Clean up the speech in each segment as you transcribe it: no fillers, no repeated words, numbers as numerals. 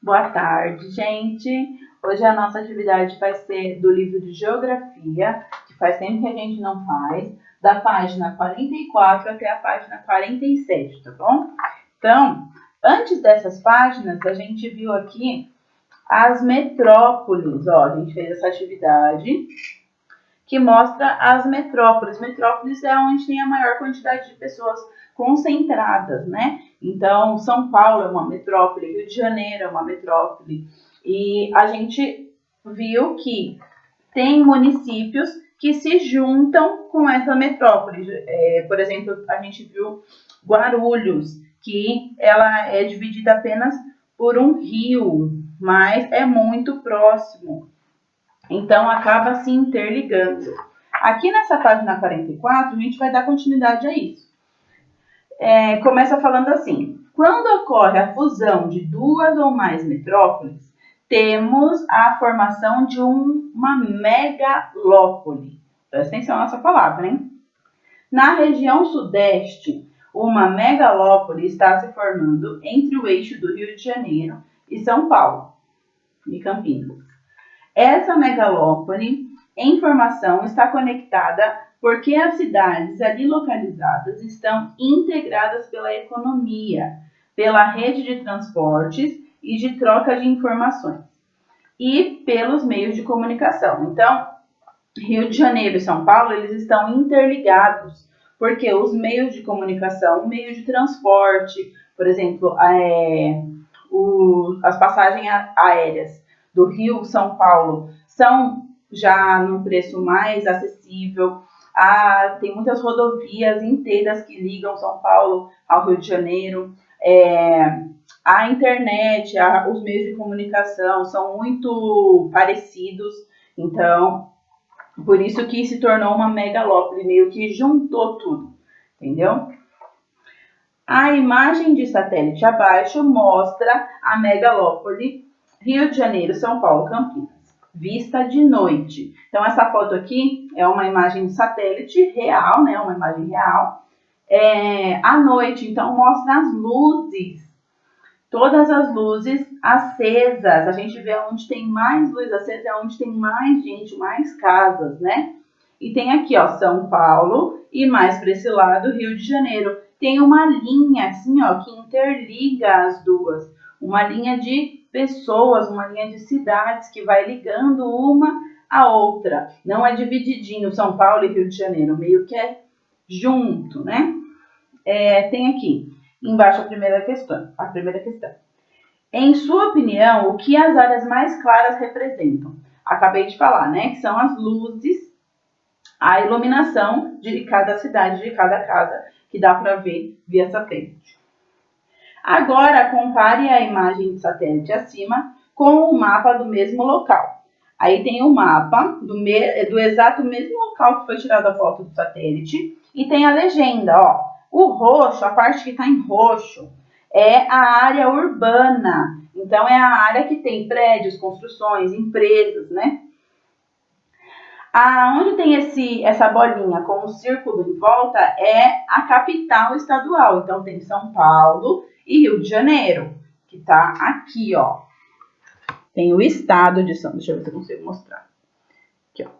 Boa tarde, gente. Hoje a nossa atividade vai ser do livro de Geografia, que faz tempo que a gente não faz, da página 44 até a página 47, tá bom? Então, antes dessas páginas, a gente viu aqui as metrópoles. Ó, a gente fez essa atividade que mostra as metrópoles. Metrópoles é onde tem a maior quantidade de pessoas concentradas, né? Então, São Paulo é uma metrópole, Rio de Janeiro é uma metrópole. E a gente viu que tem municípios que se juntam com essa metrópole. Por exemplo, a gente viu Guarulhos, que ela é dividida apenas por um rio, mas é muito próximo. Então, acaba se interligando. Aqui nessa página 44, a gente vai dar continuidade a isso. Começa falando assim: quando ocorre a fusão de duas ou mais metrópoles, temos a formação de uma megalópole. Presta atenção nessa palavra, hein? Na região sudeste, uma megalópole está se formando entre o eixo do Rio de Janeiro e São Paulo, e Campinas. Essa megalópole em formação está conectada porque as cidades ali localizadas estão integradas pela economia, pela rede de transportes e de troca de informações e pelos meios de comunicação. Então, Rio de Janeiro e São Paulo, eles estão interligados, porque os meios de comunicação, o meio de transporte, por exemplo, as passagens aéreas do Rio São Paulo são já no preço mais acessível. Tem muitas rodovias inteiras que ligam São Paulo ao Rio de Janeiro. A internet, os meios de comunicação são muito parecidos. Então, por isso que se tornou uma megalópole, meio que juntou tudo, entendeu? A imagem de satélite abaixo mostra a megalópole Rio de Janeiro, São Paulo, Campinas, vista de noite. Então, essa foto aqui é uma imagem de satélite real, né? Uma imagem real. À noite, então, mostra as luzes. Todas as luzes acesas. A gente vê onde tem mais luz acesa, é onde tem mais gente, mais casas, né? E tem aqui, ó, São Paulo e mais para esse lado, Rio de Janeiro. Tem uma linha, assim, ó, que interliga as duas. Uma linha de pessoas, uma linha de cidades que vai ligando uma à outra. Não é divididinho São Paulo e Rio de Janeiro, meio que é junto, né? Tem aqui embaixo a primeira questão. Em sua opinião, o que as áreas mais claras representam? Acabei de falar, né? Que são as luzes, a iluminação de cada cidade, de cada casa, que dá para ver via satélite. Agora, compare a imagem de satélite acima com o mapa do mesmo local. Aí tem o mapa do exato mesmo local que foi tirada a foto do satélite e tem a legenda, ó. O roxo, a parte que está em roxo, é a área urbana. Então, é a área que tem prédios, construções, empresas, né? Onde tem essa bolinha com o círculo em volta é a capital estadual. Então, tem São Paulo e Rio de Janeiro, que está aqui, ó. Tem o estado de São... Deixa eu ver se eu consigo mostrar. Aqui, ó.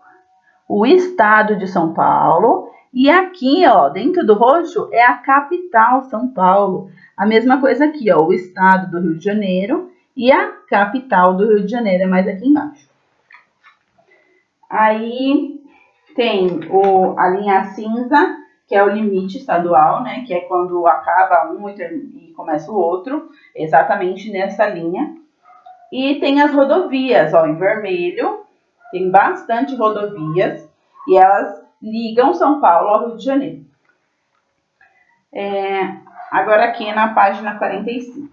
O estado de São Paulo. E aqui, ó, dentro do roxo, é a capital, São Paulo. A mesma coisa aqui, ó, o estado do Rio de Janeiro e a capital do Rio de Janeiro, é mais aqui embaixo. Aí tem a linha cinza, que é o limite estadual, né, que é quando acaba um e começa o outro, exatamente nessa linha. E tem as rodovias, ó, em vermelho, tem bastante rodovias e elas ligam São Paulo ao Rio de Janeiro. Agora aqui na página 45.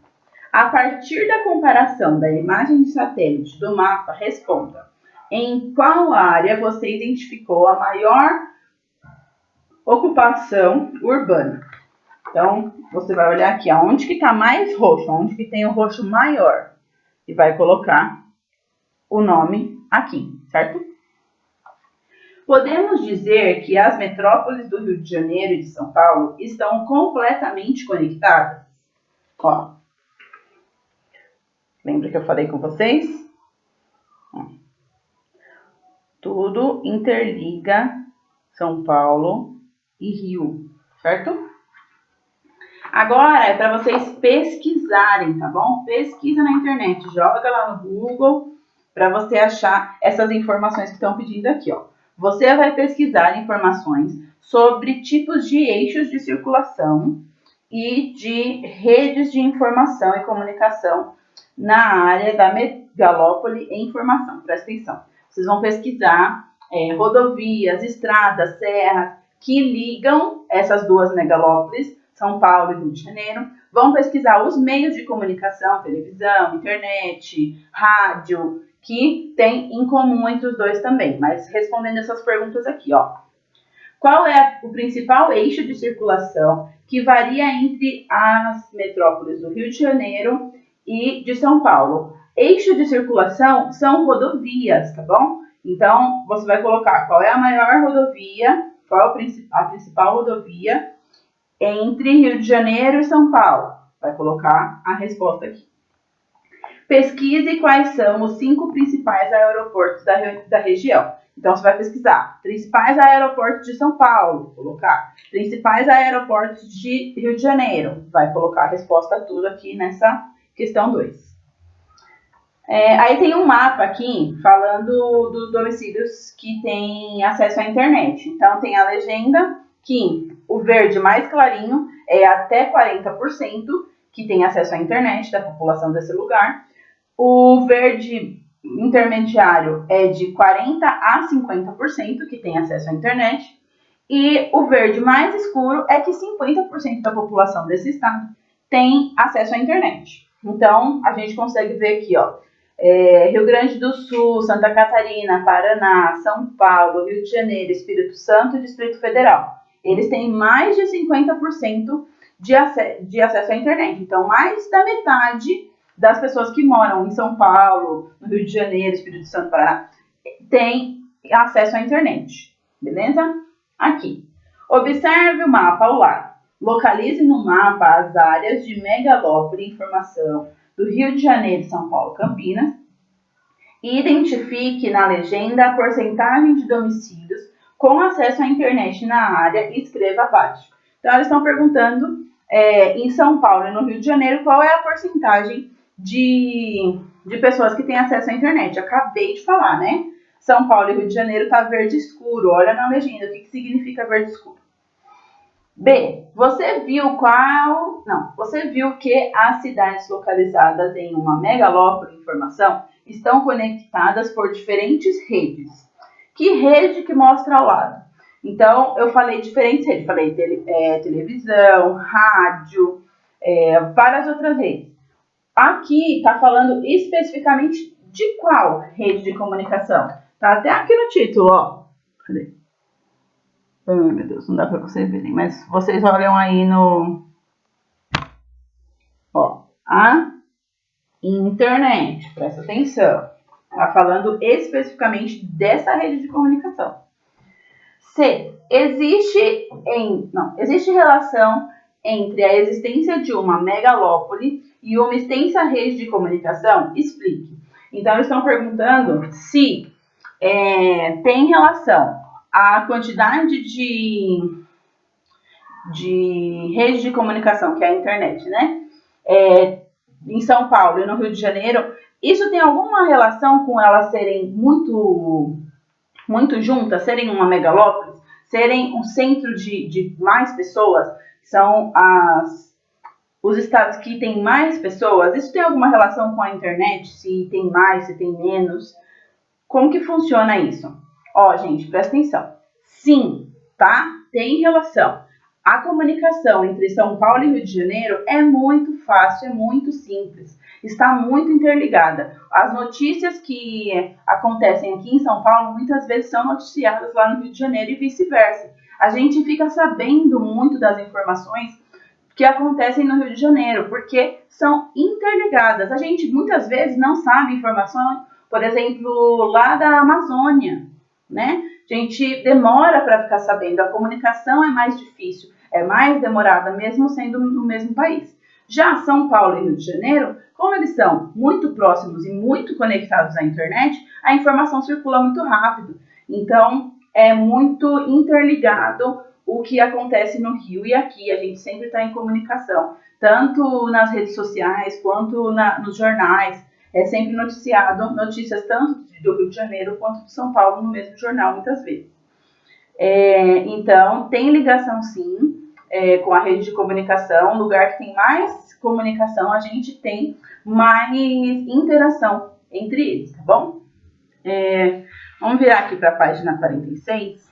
A partir da comparação da imagem de satélite do mapa, responda: em qual área você identificou a maior ocupação urbana? Então, você vai olhar aqui, aonde que está mais roxo, onde que tem o roxo maior, e vai colocar o nome aqui, certo? Podemos dizer que as metrópoles do Rio de Janeiro e de São Paulo estão completamente conectadas? Ó, Lembra que eu falei com vocês? Tudo interliga São Paulo e Rio, certo? Agora é para vocês pesquisarem, tá bom? Pesquisa na internet, joga lá no Google para você achar essas informações que estão pedindo aqui, ó. Você vai pesquisar informações sobre tipos de eixos de circulação e de redes de informação e comunicação na área da megalópole e informação. Presta atenção. Vocês vão pesquisar rodovias, estradas, serras que ligam essas duas megalópolis, São Paulo e Rio de Janeiro. Vão pesquisar os meios de comunicação, televisão, internet, rádio, que tem em comum entre os dois também. Mas respondendo essas perguntas aqui, ó. Qual é o principal eixo de circulação que varia entre as metrópoles do Rio de Janeiro e de São Paulo? Eixo de circulação são rodovias, tá bom? Então, você vai colocar qual é a maior rodovia, qual é a principal rodovia entre Rio de Janeiro e São Paulo. Vai colocar a resposta aqui. Pesquise quais são os 5 principais aeroportos da região. Então, você vai pesquisar principais aeroportos de São Paulo, colocar principais aeroportos de Rio de Janeiro. Vai colocar a resposta tudo aqui nessa questão 2. Aí tem um mapa aqui falando dos domicílios que têm acesso à internet. Então, tem a legenda que o verde mais clarinho é até 40% que tem acesso à internet da população desse lugar. O verde intermediário é de 40% a 50% que tem acesso à internet. E o verde mais escuro é que 50% da população desse estado tem acesso à internet. Então, a gente consegue ver aqui, ó, Rio Grande do Sul, Santa Catarina, Paraná, São Paulo, Rio de Janeiro, Espírito Santo e Distrito Federal. Eles têm mais de 50% de acesso à internet. Então, mais da metade das pessoas que moram em São Paulo, no Rio de Janeiro, Espírito Santo, Paraná, tem acesso à internet. Beleza? Aqui. Observe o mapa ao lado. Localize no mapa as áreas de megalópole e informação do Rio de Janeiro, São Paulo, Campinas. E identifique na legenda a porcentagem de domicílios com acesso à internet na área e escreva abaixo. Então, eles estão perguntando em São Paulo e no Rio de Janeiro qual é a porcentagem de pessoas que têm acesso à internet. Acabei de falar, né? São Paulo e Rio de Janeiro está verde escuro. Olha na legenda o que significa verde escuro. B. Você viu que as cidades localizadas em uma megalópole de informação estão conectadas por diferentes redes. Que rede que mostra ao lado? Então, eu falei diferentes redes. Falei televisão, rádio, várias outras redes. Aqui está falando especificamente de qual rede de comunicação? Tá até aqui no título, ó. Cadê? Ai, meu Deus, não dá para vocês verem, mas vocês olham aí no... Ó, a internet, presta atenção. Tá falando especificamente dessa rede de comunicação. C. Existe relação entre a existência de uma megalópole e uma extensa rede de comunicação? Explique. Então, eles estão perguntando se tem relação a quantidade de rede de comunicação, que é a internet, né? Em São Paulo e no Rio de Janeiro, isso tem alguma relação com elas serem muito juntas, serem uma megalópole, serem um centro de mais pessoas, são os estados que têm mais pessoas? Isso tem alguma relação com a internet? Se tem mais, se tem menos? Como que funciona isso? Ó, gente, presta atenção. Sim, tá? Tem relação. A comunicação entre São Paulo e Rio de Janeiro é muito fácil, é muito simples. Está muito interligada. As notícias que acontecem aqui em São Paulo muitas vezes são noticiadas lá no Rio de Janeiro e vice-versa. A gente fica sabendo muito das informações que acontecem no Rio de Janeiro, porque são interligadas. A gente muitas vezes não sabe informações, por exemplo, lá da Amazônia, né? A gente demora para ficar sabendo, a comunicação é mais difícil, é mais demorada, mesmo sendo no mesmo país. Já São Paulo e Rio de Janeiro, como eles são muito próximos e muito conectados à internet, a informação circula muito rápido. Então, é muito interligado o que acontece no Rio e aqui. A gente sempre está em comunicação, tanto nas redes sociais quanto nos jornais. É sempre noticiado notícias tanto do Rio de Janeiro quanto de São Paulo no mesmo jornal, muitas vezes. Então, tem ligação sim com a rede de comunicação. Lugar que tem mais comunicação, a gente tem mais interação entre eles, tá bom? Vamos virar aqui para a página 46,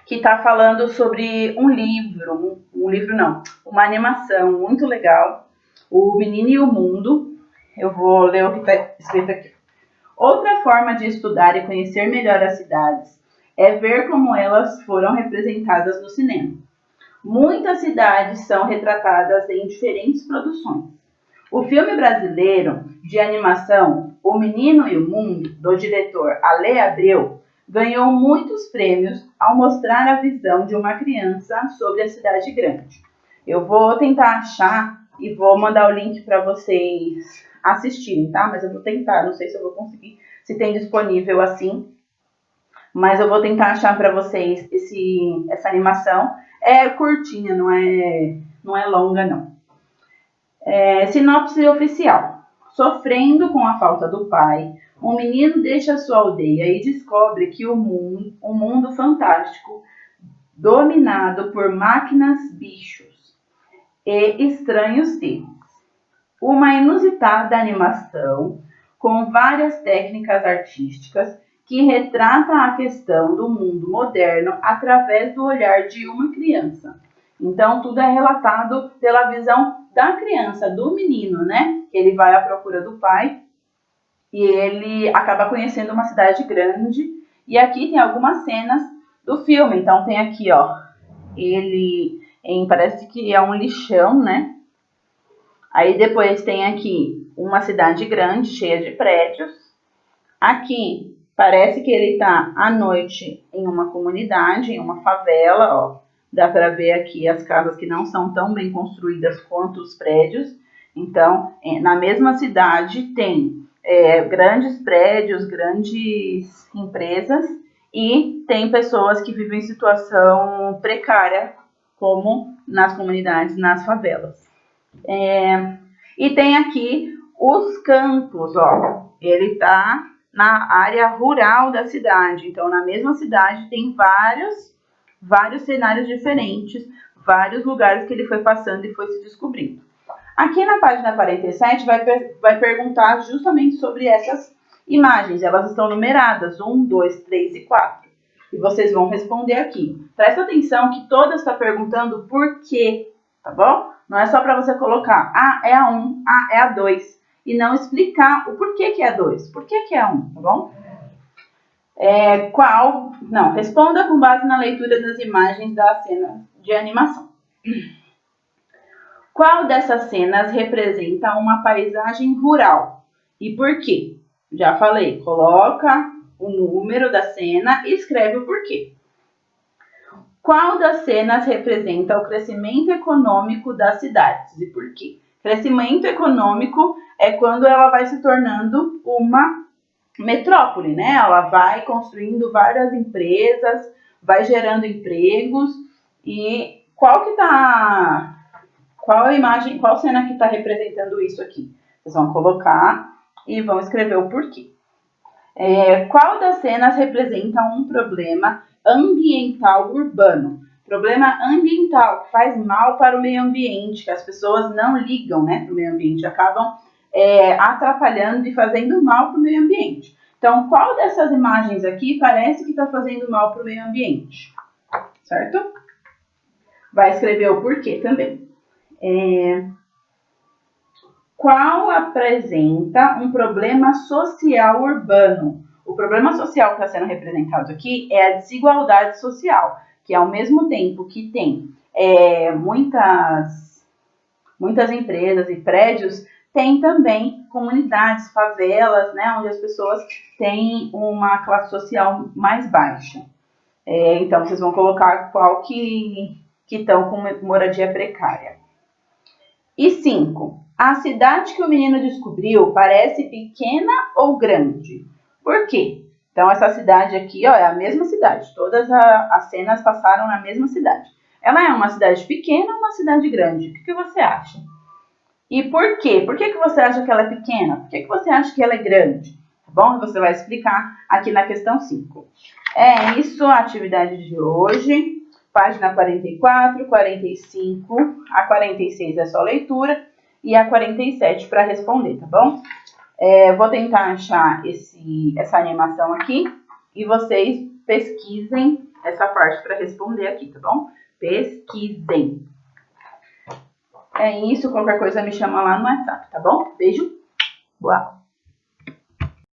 que está falando sobre um livro, uma animação muito legal, O Menino e o Mundo. Eu vou ler o que está escrito aqui. Outra forma de estudar e conhecer melhor as cidades é ver como elas foram representadas no cinema. Muitas cidades são retratadas em diferentes produções. O filme brasileiro de animação O Menino e o Mundo, do diretor Ale Abreu, ganhou muitos prêmios ao mostrar a visão de uma criança sobre a cidade grande. Eu vou tentar achar e vou mandar o link para vocês assistirem, tá? Mas eu vou tentar, não sei se eu vou conseguir, se tem disponível assim. Mas eu vou tentar achar para vocês essa animação. É curtinha, não é longa, não. Sinopse oficial. Sofrendo com a falta do pai, um menino deixa sua aldeia e descobre que um mundo fantástico, dominado por máquinas, bichos e estranhos seres. Uma inusitada animação com várias técnicas artísticas que retrata a questão do mundo moderno através do olhar de uma criança. Então, tudo é relatado pela visão da criança, do menino, né? Ele vai à procura do pai e ele acaba conhecendo uma cidade grande. E aqui tem algumas cenas do filme. Então, tem aqui, ó, parece que é um lixão, né? Aí depois tem aqui uma cidade grande, cheia de prédios. Aqui parece que ele está à noite em uma comunidade, em uma favela, ó. Dá para ver aqui as casas que não são tão bem construídas quanto os prédios. Então, na mesma cidade tem grandes prédios, grandes empresas e tem pessoas que vivem em situação precária, como nas comunidades, nas favelas. E tem aqui os campos, ó. Ele está na área rural da cidade. Então, na mesma cidade tem vários cenários diferentes, vários lugares que ele foi passando e foi se descobrindo. Aqui na página 47 vai perguntar justamente sobre essas imagens. Elas estão numeradas 1, 2, 3 e 4. E vocês vão responder aqui. Presta atenção que toda está perguntando por quê, tá bom? Não é só para você colocar, é a 1, é a 2. E não explicar o porquê que é a 2, por que é a 1, tá bom? Responda com base na leitura das imagens da cena de animação. Qual dessas cenas representa uma paisagem rural? E por quê? Já falei, coloca o número da cena e escreve o porquê. Qual das cenas representa o crescimento econômico das cidades e por quê? Crescimento econômico é quando ela vai se tornando uma metrópole, né? Ela vai construindo várias empresas, vai gerando empregos. E qual cena que está representando isso aqui? Vocês vão colocar e vão escrever o porquê. Qual das cenas representa um problema ambiental urbano? Problema ambiental que faz mal para o meio ambiente, que as pessoas não ligam, né, para o meio ambiente, acabam atrapalhando e fazendo mal para o meio ambiente. Então, qual dessas imagens aqui parece que está fazendo mal para o meio ambiente? Certo? Vai escrever o porquê também. Qual apresenta um problema social urbano? O problema social que está sendo representado aqui é a desigualdade social, que ao mesmo tempo que tem muitas empresas e prédios, tem também comunidades, favelas, né, onde as pessoas têm uma classe social mais baixa. Então, vocês vão colocar qual que estão com moradia precária. E 5. A cidade que o menino descobriu parece pequena ou grande? Por quê? Então, essa cidade aqui, ó, é a mesma cidade. Todas as cenas passaram na mesma cidade. Ela é uma cidade pequena ou uma cidade grande? O que você acha? E por quê? Por que você acha que ela é pequena? Por que você acha que ela é grande? Tá bom? Você vai explicar aqui na questão 5. É isso a atividade de hoje. Página 44, 45, a 46 é só leitura e a 47 para responder, tá bom? Vou tentar achar essa animação aqui e vocês pesquisem essa parte para responder aqui, tá bom? Pesquisem. É isso, qualquer coisa me chama lá no WhatsApp, tá bom? Beijo, boa.